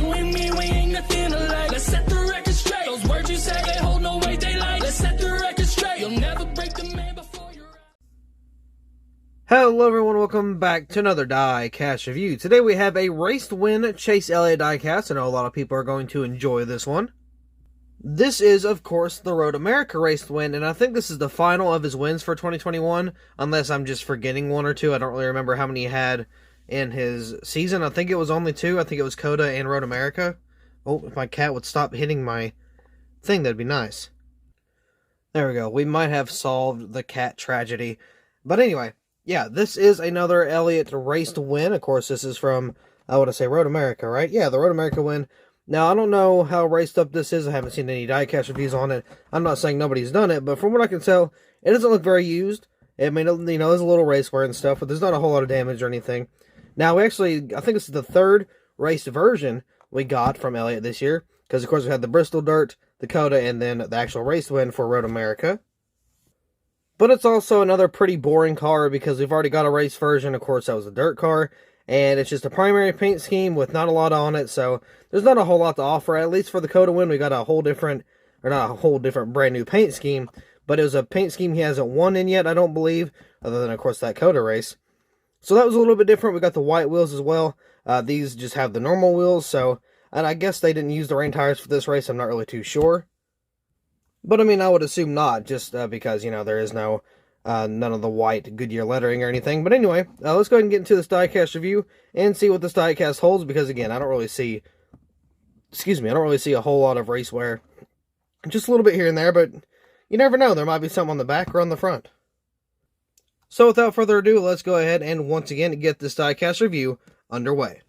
You and me, we ain't nothing alike. Let's set the record straight. Those words you say, they hold no weight, they like. Let's set the record straight. You'll never break the man before you're out. Hello everyone, welcome back to another Diecast review. Today we have a race to win Chase Elliott diecast. I know a lot of people are going to enjoy this one. This is, of course, the Road America race to win, and I think this is the final of his wins for 2021, unless I'm just forgetting one or two. I don't really remember how many he had in his season. I think it was only two. I think it was Coda and Road America. Oh, if my cat would stop hitting my thing, that'd be nice. There we go. We might have solved the cat tragedy. But anyway, yeah, this is another Elliott race to win. Of course, this is from, I want to say Road America, right? Yeah, the Road America win. Now, I don't know how raced up this is. I haven't seen any diecast reviews on it. I'm not saying nobody's done it, but from what I can tell, it doesn't look very used. I mean, you know, there's a little race wear and stuff, but there's not a whole lot of damage or anything. Now, we actually, I think this is the third race version we got from Elliott this year, because, of course, we had the Bristol Dirt, the Coda, and then the actual race win for Road America. But it's also another pretty boring car, because we've already got a race version. Of course, that was a dirt car. And it's just a primary paint scheme with not a lot on it, so there's not a whole lot to offer. At least for the Coda win, we got a whole different, or not a whole different brand new paint scheme, but it was a paint scheme he hasn't won in yet, I don't believe, other than, of course, that Coda race. So that was a little bit different. We got the white wheels as well. These just have the normal wheels, so, and I guess they didn't use the rain tires for this race. I'm not really too sure. But, I mean, I would assume not, just because, you know, there is no none of the white Goodyear lettering or anything. But anyway, let's go ahead and get into this diecast review and see what this diecast holds, because again, I don't really see a whole lot of race wear. Just a little bit here and there, but you never know. There might be something on the back or on the front. So without further ado, let's go ahead and once again get this diecast review underway.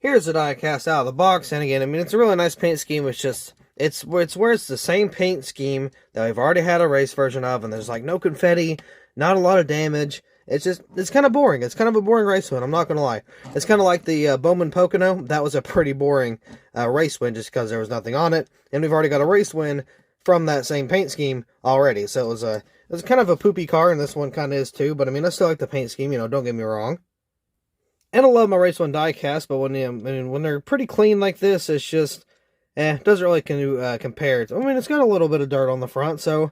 Here's the diecast out of the box, and again, I mean, it's a really nice paint scheme. It's just, it's where it's the same paint scheme that we've already had a race version of, and there's like no confetti, not a lot of damage. It's just, it's kind of boring. It's kind of a boring race win, I'm not going to lie. It's kind of like the Bowman Pocono. That was a pretty boring race win just because there was nothing on it, and we've already got a race win from that same paint scheme already. So it was kind of a poopy car, and this one kind of is too, but I mean, I still like the paint scheme, you know, don't get me wrong. And I love my race one diecast, but when they're pretty clean like this, it's just, it doesn't really compare. I mean, it's got a little bit of dirt on the front, so,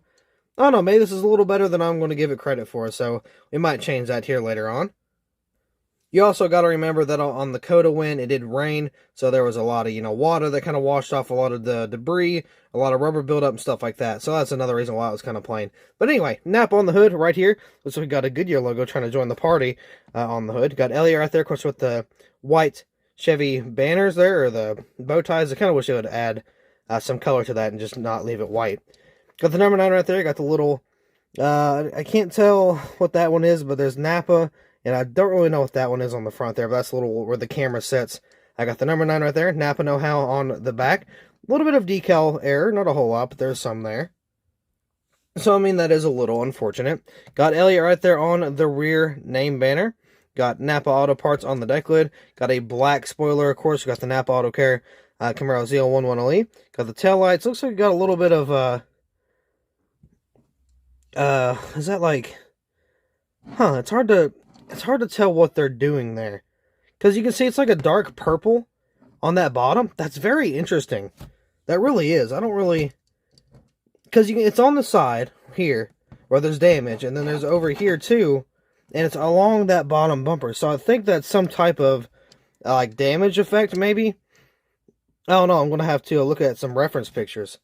I don't know, maybe this is a little better than I'm going to give it credit for, so we might change that here later on. You also got to remember that on the Coda win, it did rain, so there was a lot of, you know, water that kind of washed off a lot of the debris, a lot of rubber buildup and stuff like that, so that's another reason why it was kind of plain. But anyway, nap on the hood right here. Looks like we got a Goodyear logo trying to join the party on the hood. Got Elliott right there, of course, with the white Chevy banners there, or the bow ties. I kind of wish they would add some color to that and just not leave it white. Got the number 9 right there. Got the little, I can't tell what that one is, but there's Napa, and I don't really know what that one is on the front there, but that's a little where the camera sits. I got the number 9 right there, Napa know-how on the back. A little bit of decal error, not a whole lot, but there's some there. So, I mean, that is a little unfortunate. Got Elliott right there on the rear name banner. Got Napa Auto Parts on the deck lid. Got a black spoiler, of course. Got the Napa Auto Care Camaro ZL1 10E. Got the tail lights. Looks like we got a little bit of, is that like, it's hard to tell what they're doing there. Because you can see it's like a dark purple on that bottom. That's very interesting. That really is. I don't really, because it's on the side here where there's damage, and then there's over here too, and it's along that bottom bumper. So I think that's some type of like damage effect, maybe. I don't know. I'm going to have to look at some reference pictures.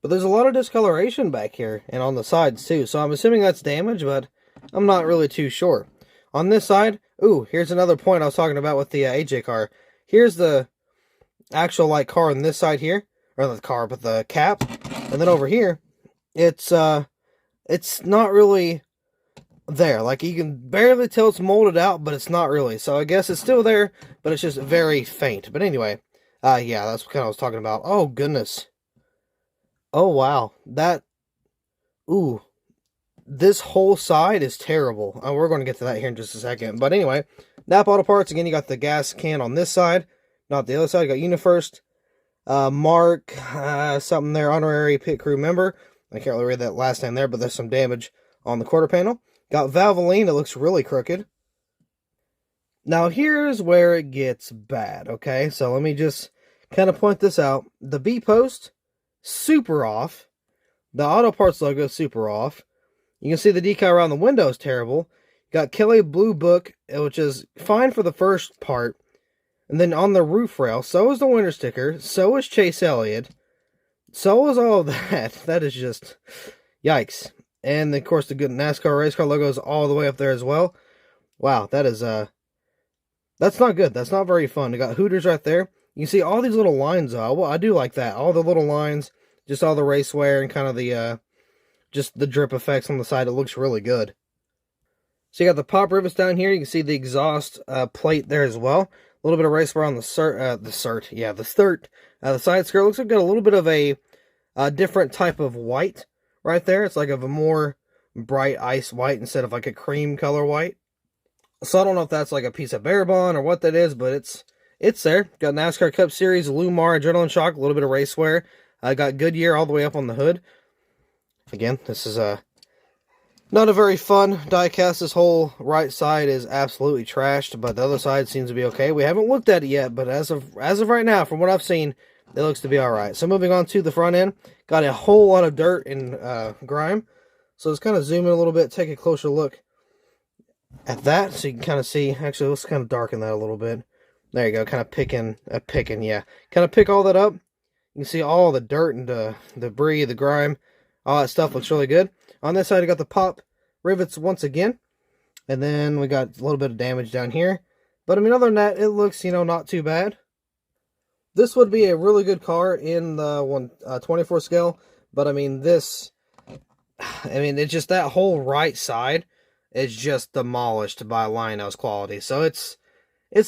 But there's a lot of discoloration back here and on the sides too. So I'm assuming that's damage, but I'm not really too sure. On this side, ooh, here's another point I was talking about with the AJ car. Here's the actual like car on this side here, or the car, but the cap. And then over here, it's not really there. Like, you can barely tell it's molded out, but it's not really. So I guess it's still there, but it's just very faint. But anyway, yeah, that's what I was talking about. Oh, goodness. Oh, wow. Ooh. This whole side is terrible. We're going to get to that here in just a second. But anyway, Napa Auto Parts. Again, you got the gas can on this side, not the other side. You got UniFirst, Mark, something there, honorary pit crew member. I can't really read that last name there, but there's some damage on the quarter panel. Got Valvoline. It looks really crooked. Now, here's where it gets bad, okay? So let me just kind of point this out. The B-post, super off. The Auto Parts logo, super off. You can see the decal around the window is terrible. Got Kelly Blue Book, which is fine for the first part. And then on the roof rail, so is the winter sticker. So is Chase Elliott. So is all of that. That is just yikes. And, of course, the good NASCAR race car logo is all the way up there as well. Wow, that is, that's not good. That's not very fun. They got Hooters right there. You can see all these little lines, well, I do like that. All the little lines, just all the race wear and kind of the, just the drip effects on the side. It looks really good. So you got the pop rivets down here. You can see the exhaust plate there as well. A little bit of race wear on the the side skirt. Looks like got a little bit of a different type of white right there. It's like of a more bright ice white instead of like a cream color white. So I don't know if that's like a piece of Bear Bond or what that is, but it's there. Got NASCAR Cup Series, Lumar, Adrenaline Shock, a little bit of race wear. Got Goodyear all the way up on the hood. Again, this is not a very fun diecast. This whole right side is absolutely trashed, but the other side seems to be okay. We haven't looked at it yet, but as of right now, from what I've seen, it looks to be alright. So moving on to the front end, got a whole lot of dirt and grime. So let's kind of zoom in a little bit, take a closer look at that, so you can kind of see. Actually, let's kind of darken that a little bit. There you go, kind of picking, yeah. Kind of pick all that up. You can see all the dirt and the debris, the grime, all that stuff looks really good. On this side, I got the pop rivets once again. And then we got a little bit of damage down here. But, I mean, other than that, it looks, not too bad. This would be a really good car in the 124 scale. But, I mean, it's just that whole right side is just demolished by Lionel's quality. So, it's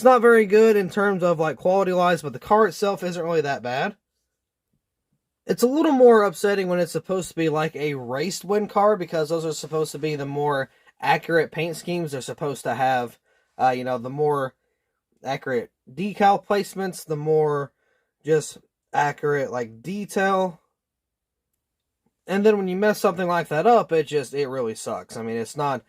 not very good in terms of, like, quality-wise, but the car itself isn't really that bad. It's a little more upsetting when it's supposed to be like a race win car, because those are supposed to be the more accurate paint schemes. They're supposed to have, the more accurate decal placements, the more just accurate, like, detail. And then when you mess something like that up, it really sucks. I mean, it's not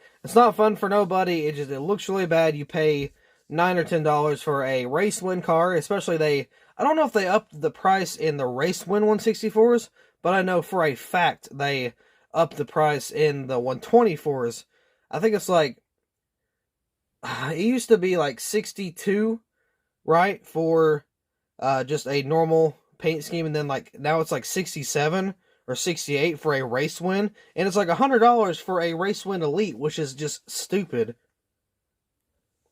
fun for nobody. It looks really bad. You pay $9 or $10 for a race win car, especially I don't know if they upped the price in the race win 164s, but I know for a fact they upped the price in the 124s. I think it's like, it used to be like 62, right, for just a normal paint scheme, and then like now it's like 67 or 68 for a race win, and it's like $100 for a race win elite, which is just stupid.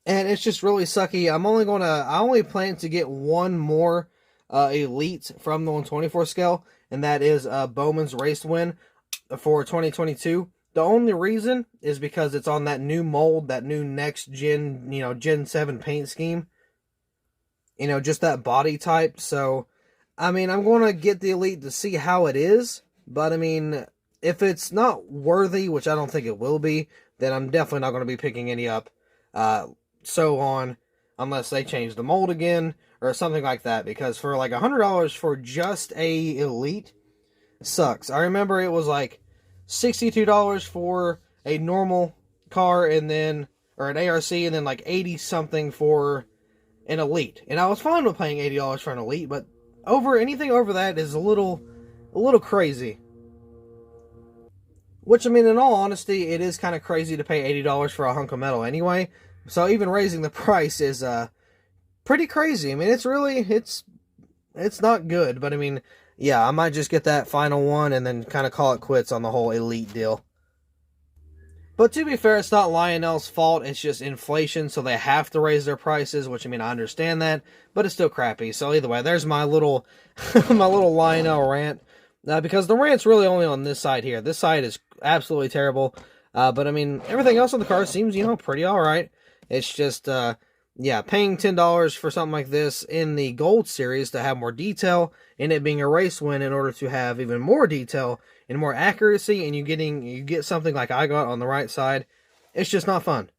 And it's just really sucky. I only plan to get one more elite from the 124 scale, and that is Bowman's race win for 2022. The only reason is because it's on that new mold, that new next gen, Gen 7 paint scheme. Just that body type. So, I mean, I'm going to get the elite to see how it is, but I mean, if it's not worthy, which I don't think it will be, then I'm definitely not going to be picking any up. So on, unless they change the mold again or something like that, because for like $100 for just a elite sucks. I remember it was like $62 for a normal car, and then, or an ARC, and then like 80 something for an elite. And I was fine with paying $80 for an elite, but anything over that is a little crazy. Which, I mean, in all honesty, it is kind of crazy to pay $80 for a hunk of metal anyway. So even raising the price is pretty crazy. I mean, it's not good, but I mean, yeah, I might just get that final one and then kind of call it quits on the whole elite deal. But to be fair, it's not Lionel's fault. It's just inflation, so they have to raise their prices, which, I mean, I understand that, but it's still crappy. So either way, there's my little my little Lionel rant. Because the rant's really only on this side here. This side is absolutely terrible. But I mean, everything else on the car seems, pretty alright. It's just, paying $10 for something like this in the Gold Series to have more detail, and it being a race win in order to have even more detail and more accuracy, and you get something like I got on the right side. It's just not fun.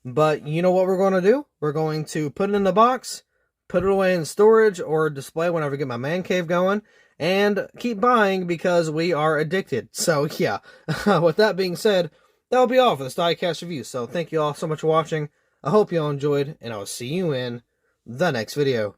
But you know what we're going to do? We're going to put it in the box, put it away in storage or display whenever I get my man cave going, and keep buying because we are addicted. So yeah, with that being said, that'll be all for this diecast review. So thank you all so much for watching. I hope y'all enjoyed, and I'll see you in the next video.